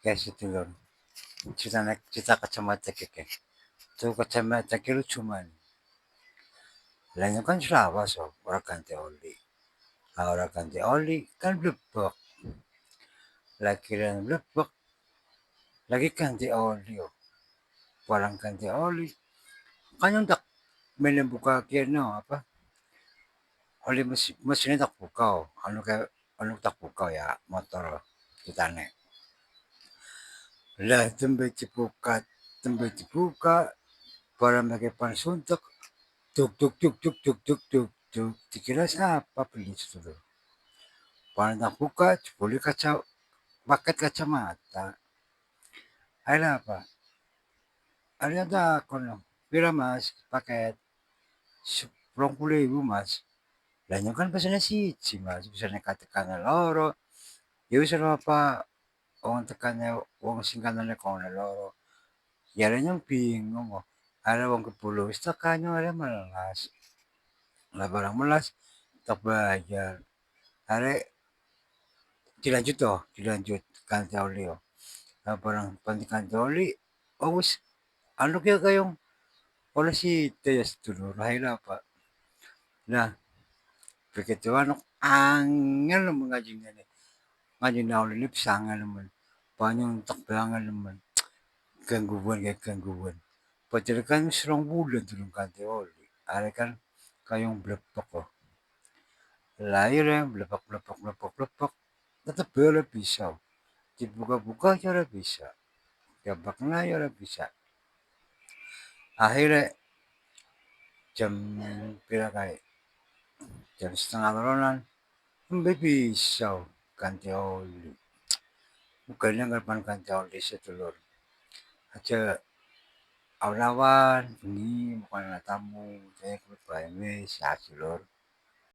Kayak sedulur, cerita kacamata keke. Tuh kacamata kira cuman. Lainnya kan selawas oh, orang ganti oli. Nah, orang ganti oli kan blebek. Lagi yang blebek, lagi ganti oli oh. Orang ganti oli. Kan yang tak buka kira apa? Oli mesinnya tak buka oh. Anu tak buka ya motor kita nih. Lah tembe dibuka, barang pakai pansuntek, tuk tuk tuk tuk tuk tuk tuk tuk. Dikira siapa beli itu tuh? Barang tak buka, boleh paket kacamata. Ada apa? Ada kono. Pira mas, paket 20.000 mas. Lah kan pesannya siji mas, pesannya katakan loro. Ya bisa apa? Wong tekannya, wong singkatannya kono loro. Ya ada yang bingung kok. Ada wong kebulu, tekannya ada melas. Lah barang melas, tak bayar. Ada dilanjut toh, dilanjut ganti oli oh. Lah barang ganti ganti oli, oh wis, anu kaya kayong oleh si Tayas dulu, lahir apa. Nah, begitu anu, angin naman ngajing na ngajing na oli lips, angin naman. Panyong takbangan naman. Gangguan kayak gangguan. Padahal kan serong bulan tulung ganti oli. Ada kan kayong blepok oh. Lahir ya, blepok blepok blepok blepok. Tetap boleh bisa. Dibuka-buka cara bisa. Gabak na ya bisa. Akhirnya jam pira kali? Jam setengah loronan. Mbak bisa ganti oli. Bukannya ngapain ganti oli sedulur. Aja awan-awan, ini bukan tamu. Saya keluar ya sedulur.